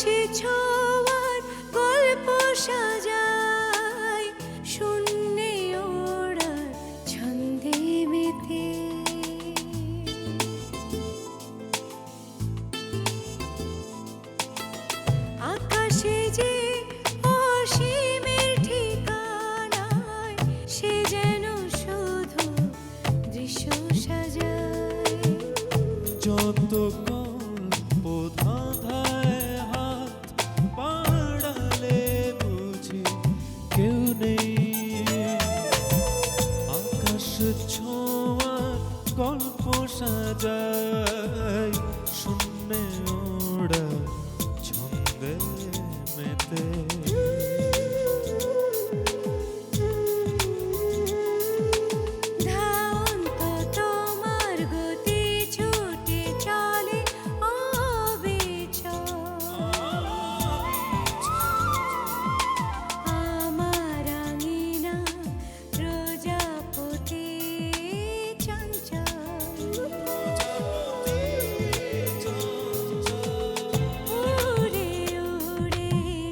আকাশে ছোঁয়ার গল্প সাজাই শূন্যে ওড়ার ছন্দে মেতে আকাশে যে অসীমের ঠিকানায় সে যেন শুধু দৃশ্য সাজায় যত গল্প ধাঁধায় হাত বাড়ালে বুঝি কেউ নেই আকাশ ছোঁয়ার গল্প সাজায় শূন্যে ওড়া ছন্দে মেতে ধাওন্ত তোমার গতি ছুটে চলে অবিচল আমার আঙিনা প্রজাপতি চঞ্চল উড়ে উড়ে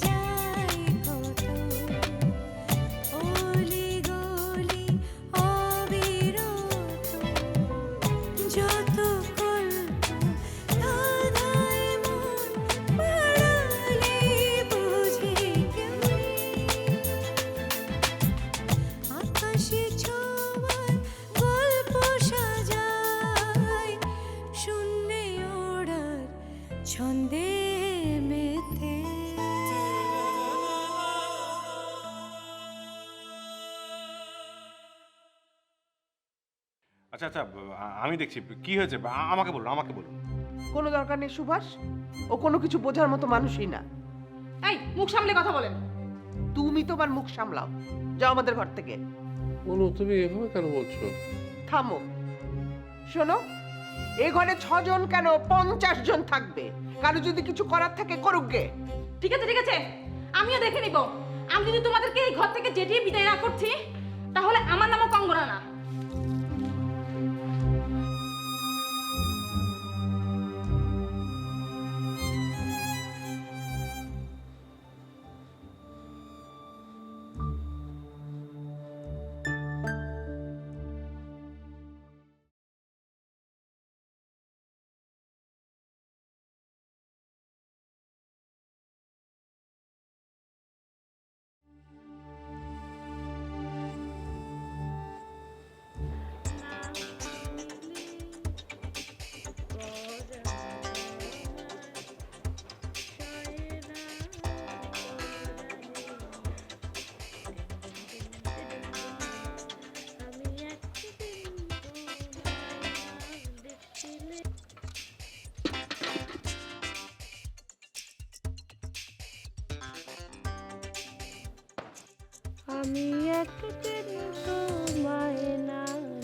যায় কত অলি গলি অবিরত যত কল্প ধাঁধায় মন পাড়ালে বুঝি কেউ নেই আকাশে ছোঁয়ার গল্প সাজাই শূন্যে ওড়ার ছন্দে মেতে আচ্ছা আচ্ছা, আমি দেখছি কি হয়েছে, আমাকে বলুন আমাকে বলুন। কোনো দরকার নেই সুভাষ, ও কোনো কিছু বোঝার মতো মানুষই না। এই মুখ সামলে কথা বলেন। তুমি তোমার মুখ সামলাও, যাও আমাদের ঘর থেকে। অনু, তুমি এভাবে কেন বলছো? থামো। শোনো, এ ঘরে 6 জন কেন 50 জন থাকবে। কারো যদি কিছু করার থাকে করুক গে। ঠিক আছে, আমিও দেখে নিব। আমি যদি তোমাদেরকে এই ঘর থেকে যেটিয়ে বিদায় না করছি তাহলে আমার নামও কঙ্গনা না। আমি একদিন তোমায় না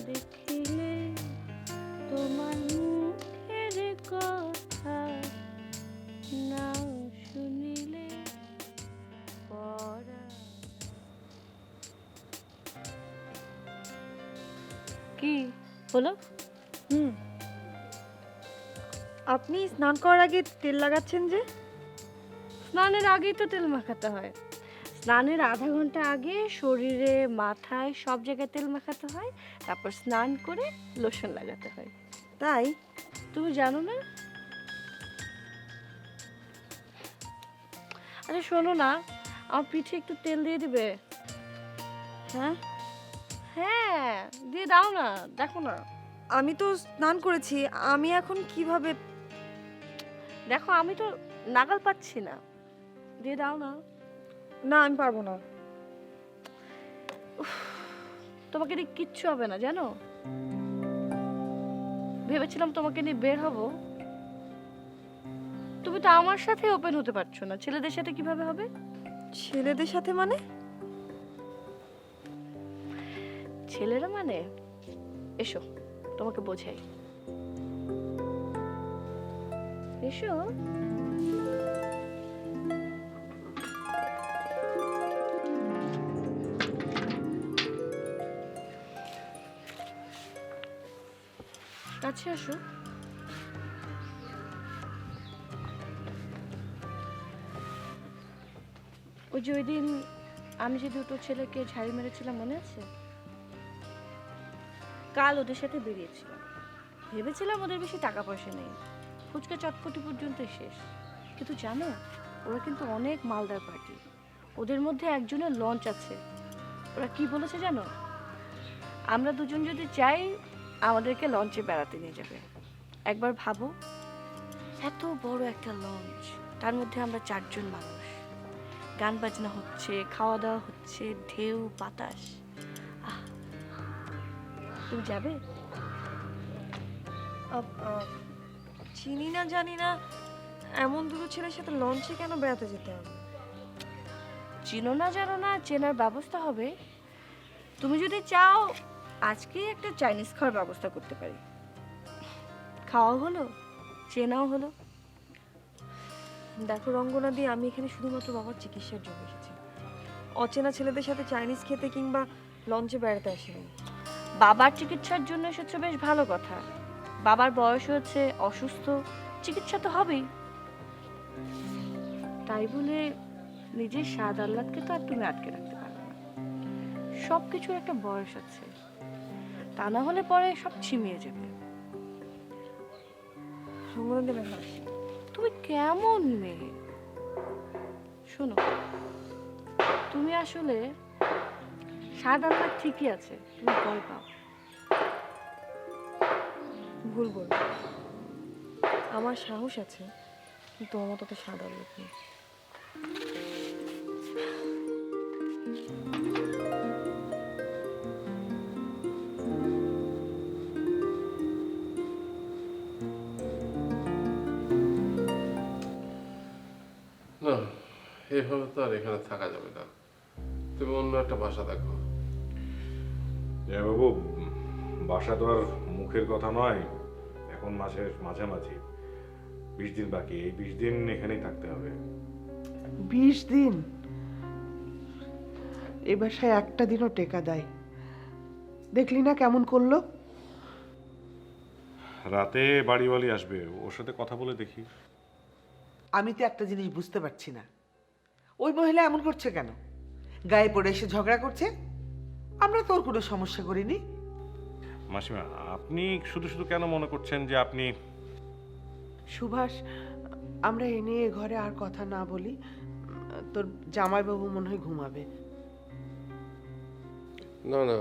দেখিলে তোমার মুখের কথা না শুনিলে পড়া। কি হলো? আপনি স্নান করার আগে তেল লাগাচ্ছেন যে? স্নানের আগেই তো তেল মাখাতে হয়। স্নানের আধা ঘন্টা আগে শরীরে মাথায় সব জায়গায় তেল মাখাতে হয়, তারপর স্নান করে লোশন লাগাতে হয়। তাই তুমি জানো না? আরে শোনো না, আমার পিঠে একটু তেল দিয়ে দিবে। হ্যাঁ হ্যাঁ, দিয়ে দাও না, দেখো না। আমি তো স্নান করেছি, আমি এখন কিভাবে? দেখো আমি তো নাগাল পাচ্ছি না, দিয়ে দাও না। না আমি পারবো না। তোমাকে নিয়ে কিচ্ছু হবে না জানো। ভেবেছিলাম তোমাকে নিয়ে বের হব, তুমি তো আমার সাথে ওপেন হতে পারছো না, ছেলেদের সাথে কিভাবে হবে? ছেলেদের সাথে মানে? ছেলেরা মানে, এসো তোমাকে বোঝাই। এসো। কাছে আসো। ওই যে ওই দিন আমি যে দুটো ছেলেকে ঝাড়ি মেরেছিলাম মনে আছে? কাল ওদের সাথে বেরিয়েছিলাম, ভেবেছিলাম ওদের বেশি টাকা পয়সা নেই, ফুচকা চটপটি পর্যন্ত শেষ। কিন্তু জানো, ওরা কিন্তু অনেক মালদার পার্টি। ওদের মধ্যে একজনের লঞ্চ আছে। ওরা কি বলেছে জানো? আমরা দুজন যদি চাই আমাদেরকে লঞ্চে বেড়াতে নিয়ে যাবে। একবার ভাবো, এত বড় একটা লঞ্চ, তার মধ্যে আমরা 4 জন মানুষ, গান বাজনা হচ্ছে, খাওয়া দাওয়া হচ্ছে, ঢেউ বাতাস। আহ, তুমি যাবে? চিনি না জানি না, এমন দুটো ছেলের সাথে লঞ্চে কেন বেড়াতে যেতে হবে? চিনো না জানো না, চেনার ব্যবস্থা হবে। তুমি যদি চাও আজকেই একটা চাইনিজ খাওয়ার ব্যবস্থা করতে পারি। খাওয়া হলো, চেনাও হলো। দেখো রঙ্গনা দি, আমি এখানে শুধুমাত্র বাবার চিকিৎসার জন্য এসেছি। অচেনা ছেলেদের সাথে চাইনিজ খেতে কিংবা লঞ্চে বেড়াতে আসিনি। বাবার চিকিৎসার জন্য এসেছো, বেশ ভালো কথা। বাবার বয়স হয়েছে, অসুস্থ, চিকিৎসা তো হবেই। তাই বলে নিজের স্বাদ আহ্লাদকে তো আর তুমি আটকে রাখতে পারবে না। সব কিছুর একটা বয়স আছে, তা না হলে পরে সব ছিমিয়ে যাবে। রঙ্গনা দি ব্যাপার, তুমি কেমন মেয়ে? শোনো, তুমি আসলে স্বাদ আহ্লাদ ঠিকই আছে, তুমি ভয় পাও। ভুল বলবো, আমার সাহস আছে, কিন্তু আমার তত সাদা লোক নেই। না, এভাবে তো আর এখানে থাকা যাবে না। তুমি অন্য একটা বাসা দেখো। বাবু, বাসা তো আর মুখের কথা নয়। এখন মাসের মাঝামাঝি, 20 দিন বাকি। এই 20 দিন এখানেই থাকতে হবে। 20 দিন? এ বাসায় একটা দিনও টেকা দেয়। দেখলি না কেমন করলো? রাতে বাড়িওয়ালি আসবে, ওর সাথে কথা বলে দেখি। আমি তো একটা জিনিস বুঝতে পারছি না, ওই মহিলা এমন করছে কেন? গায়ে পড়ে এসে ঝগড়া করছে? আমরা তো ওর কোনো সমস্যা করিনি। মাসিমা, আপনি শুধু শুধু কেন মনে করছেন যে আপনি... সুভাষ, আমরা এ নিয়ে ঘরে আর কথা না বলি। তোর জামাইবাবু মনে হয় ঘুমাবে। না না,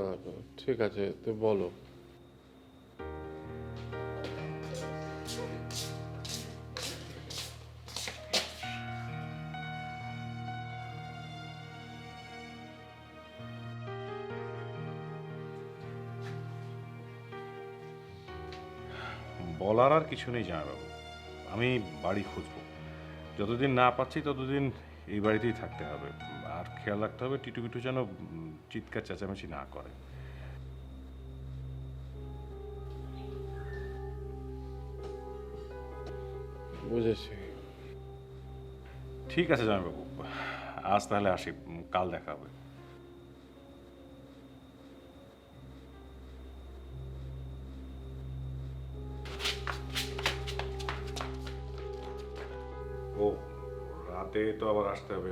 ঠিক আছে, তো বলো। বলার আর কিছু নেই জামাইবাবু, আমি বাড়ি খুঁজবো। যতদিন না পাচ্ছি ততদিন এই বাড়িতেই থাকতে হবে। আর খেয়াল রাখতে হবে টিটু বিটু যেন চিৎকার চেঁচামেচি না করে। বুঝেছি। ঠিক আছে জামাইবাবু, আজ তাহলে আসি, কাল দেখা হবে। ও, রাতে তো আবার আসতে হবে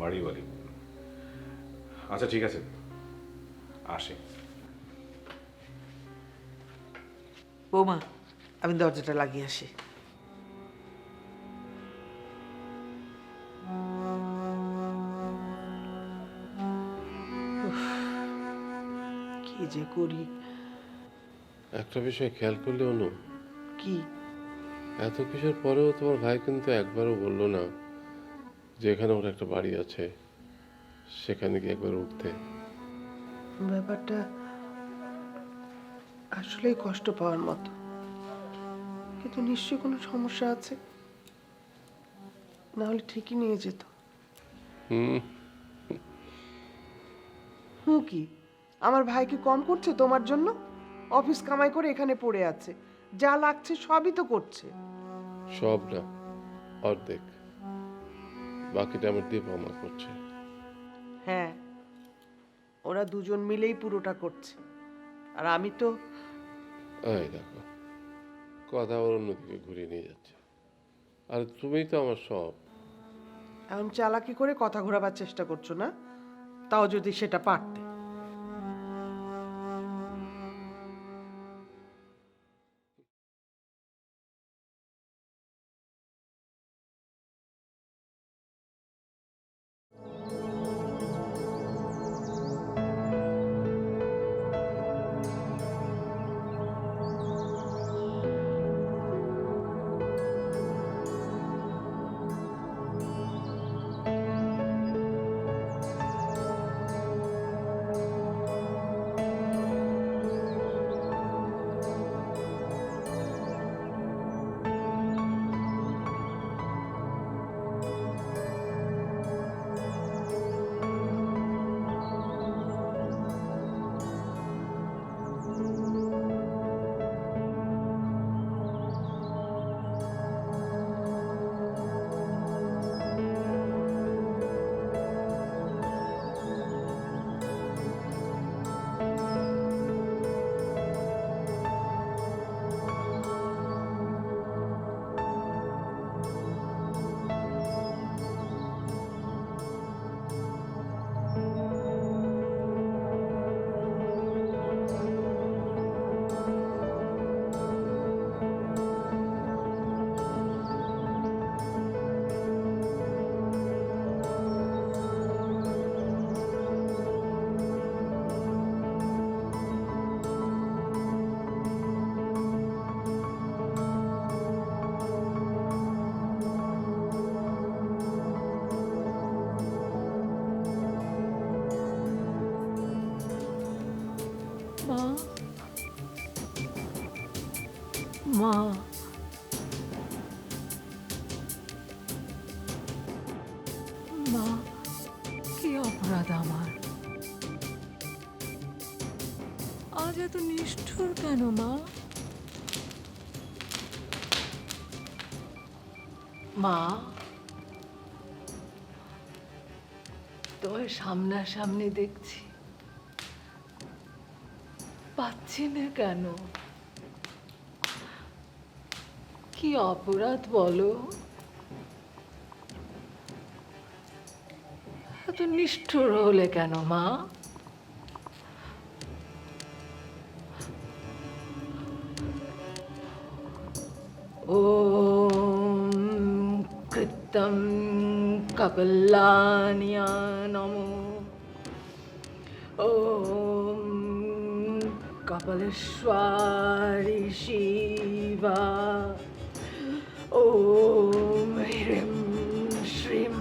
বাড়ি বাড়ি। আচ্ছা ঠিক আছে, আসি। বৌমা, আমি দরজাটা লাগিয়ে আসি। উফ, কি যে করি। একটা বিষয় খেয়াল করলে অনু, কি? এত কিছুর পরেও তোমার ভাই কিন্তু একবারও বললো না যে এখানে ওর একটা বাড়ি আছে, সেখানে গিয়ে একবার উঠতে। ব্যাপারটা আসলেই কষ্ট পাওয়ার মতো, কিন্তু নিশ্চয়ই কোনো সমস্যা আছে, না হলে ঠিকই নিয়ে যেত। হুম। কি আমার ভাই কি কম করছে তোমার জন্য? অফিস কামাই করে এখানে পড়ে আছে, যা লাগছে সবই তো করছে। সব না, অর্ধেক। বাকিটা আমার দীপা মা করছে। হ্যাঁ, ওরা দুজন মিলেই পুরোটা করছে, আর আমি তো... এই দেখো, কথা আবার অন্যদিকে ঘুরিয়ে নিয়ে যাচ্ছে। আর তুমিই তো আমার সব। এখন চালাকি করে কথা ঘোরাবার চেষ্টা করছো না? তাও যদি সেটা পারতে। মা, মা, কি অপরাধ আমার? আজ এত নিষ্ঠুর কেন মা? মা, তোমার সামনাসামনি দেখছি, পাচ্ছি না কেন? কি অপরাধ বলো? এত নিষ্ঠুর হলে কেন মা? ওম কৃতম কপলানিয়া নমো। ওম কপালেশ্বরী শিবা। ওম হ্রিম শ্রীম।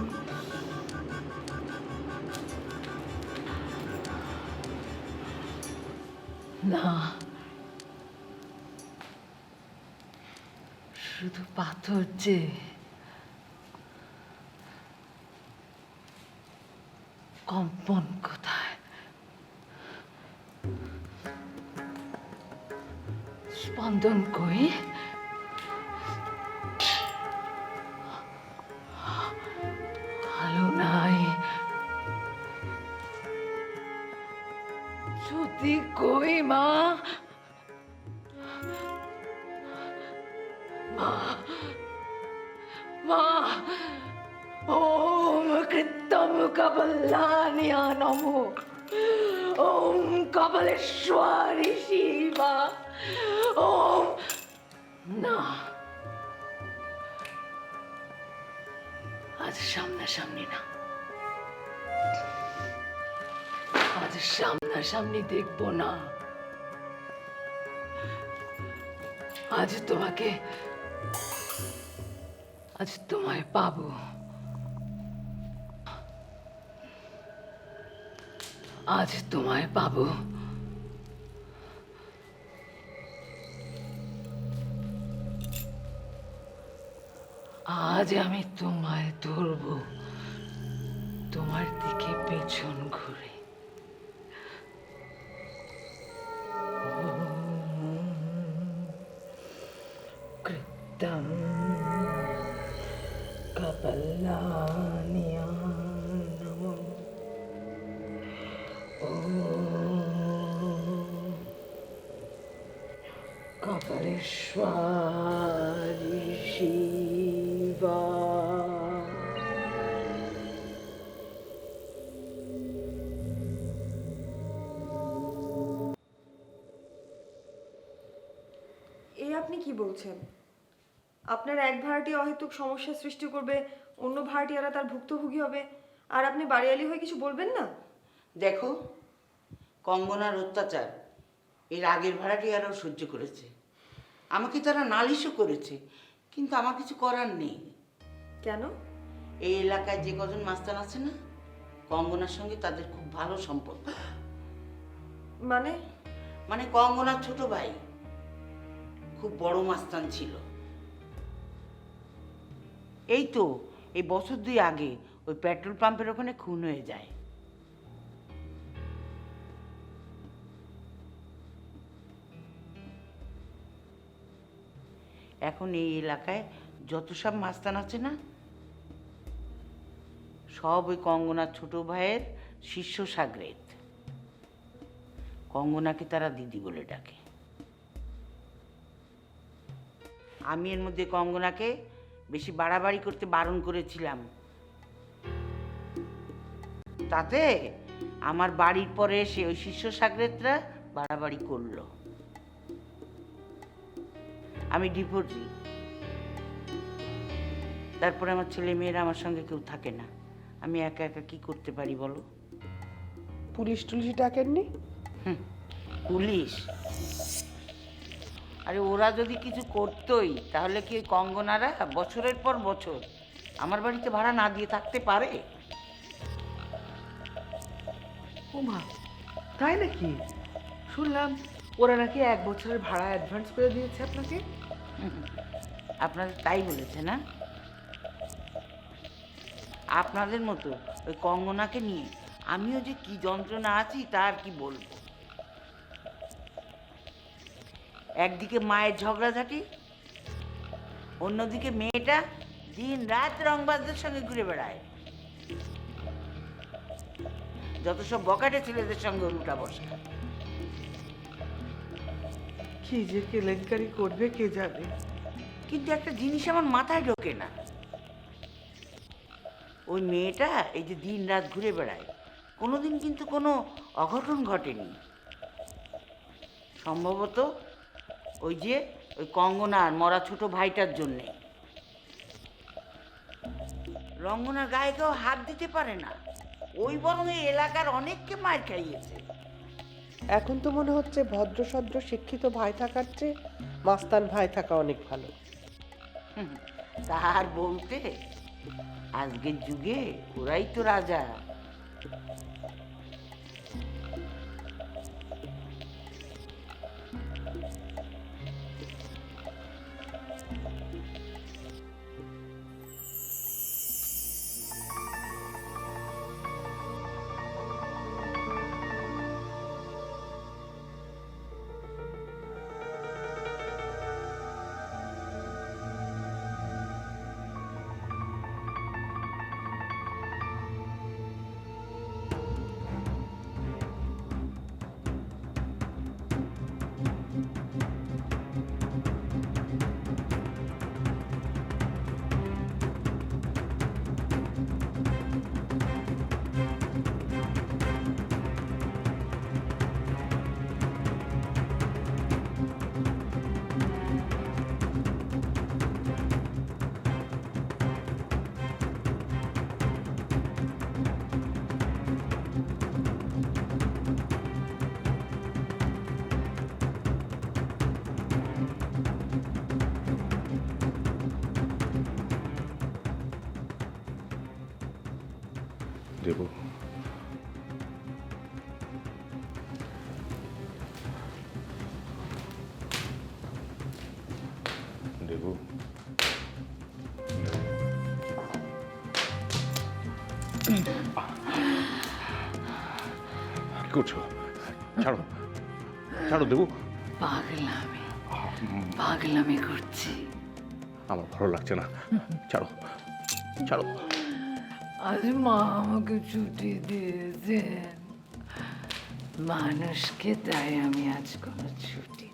না, শুধু পাথর যে, কম্পন কোথায়? স্পন্দন কই? আলো নাই। জ্যোতি কই মা? মা, মা, ওম কৃতম কপলানিয়া নমো। ওম কপালেশ্বরী শিবা। ওম। না, আজ সামনাসামনি না, আজ সামনাসামনি দেখবো না। আজ তোমাকে, আজ তোমায় পাবো। আজ তোমায় পাবো। আজ আমি তোমায় ধরবো, তোমার দিকে পেছন ঘুরে। কৃতম কপলানিয়া নমো। ওম কপালেশ্বরী শিবা। আপনি কি বলছেন? আপনার এক ভাড়াটি অহেতুক সমস্যা সৃষ্টি করবে, অন্য ভাড়াটিয়ারা তার ভুক্তভোগী হবে, আর আপনি বাড়িয়ালি হয়ে কিছু বলবেন না? দেখো, কঙ্গনার অত্যাচার এর আগের ভাড়াটিয়ারাও সহ্য করেছে, আমাকে তারা নালিশও করেছে, কিন্তু আমার কিছু করার নেই। কেন? এই এলাকায় যে কজন মাস্তান আছে না, কঙ্গনার সঙ্গে তাদের খুব ভালো সম্পর্ক। মানে? মানে কঙ্গনার ছোট ভাই খুব বড় মাস্তান ছিল। এই তো এই বছর 2 আগে ওই পেট্রোল পাম্পের ওখানে খুন হয়ে যায়। এখন এই এলাকায় যত সব মাস্তান আছে না, সব ওই কঙ্গনার ছোট ভাইয়ের শিষ্য সাগরেদ। কঙ্গনাকে তারা দিদি বলে ডাকে। আমি এর মধ্যে কঙ্গনাকে বেশি বাড়াবাড়ি করতে বারণ করেছিলাম, তাতে আমার বাড়ির পরে এসে ওই শিষ্য সাগরেদরা বাড়াবাড়ি করলো। আমি ডিভোর্সি, তারপরে আমার ছেলে মেয়েরা আমার সঙ্গে কেউ থাকে না, আমি একা একা কি করতে পারি বলো? পুলিশ টুলিশ ডাকেননি? পুলিশ? আরে ওরা যদি কিছু করতোই তাহলে কি ওই কঙ্গনারা বছরের পর বছর আমার বাড়িতে ভাড়া না দিয়ে থাকতে পারে? ও মা, তাই নাকি? শুনলাম ওরা নাকি 1 বছরের ভাড়া অ্যাডভান্স করে দিয়েছে আপনাকে। আপনাদের তাই বলেছে না? আপনাদের মতো ওই কঙ্গনাকে নিয়ে আমিও যে কি যন্ত্রণা আছি তা আর কি বলবো। একদিকে মায়ের ঝগড়াঝাটি, অন্যদিকে মেয়েটা দিন রাত রংবাজদের সঙ্গে ঘুরে বেড়ায়, যত সব বকাটে ছেলেদের সঙ্গে উল্টা বসা। কি যে কেলেঙ্কারি করবে কে জানে। কিন্তু একটা জিনিস আমার মাথায় ঢোকে না, ওই মেয়েটা এই যে দিন রাত ঘুরে বেড়ায়, কোনোদিন কিন্তু কোনো অঘটন ঘটেনি। সম্ভবত ওই যে ওই কঙ্গনার মরা ছোট ভাইটার জন্যে। রঙ্গনার গায়ে কেউ হাত দিতে পারে না, ওই বরং এই এলাকার অনেককে মার খাইয়েছে। এখন তো মনে হচ্ছে ভদ্রসদ্র শিক্ষিত ভাই থাকার চেয়ে মাস্তান ভাই থাকা অনেক ভালো। তার বলতে আজকের যুগে ওরাই তো রাজা। দেবু, দেবু, কি করছো? ছাড়ো, ছাড়ো দেবু। পাগলামি করছি। আমার ভালো লাগছে না, ছাড়ো, ছাড়ো। আজ মা আমাকে ছুটি দিয়েছেন, মানুষকে, তাই আমি আজ কোনো ছুটি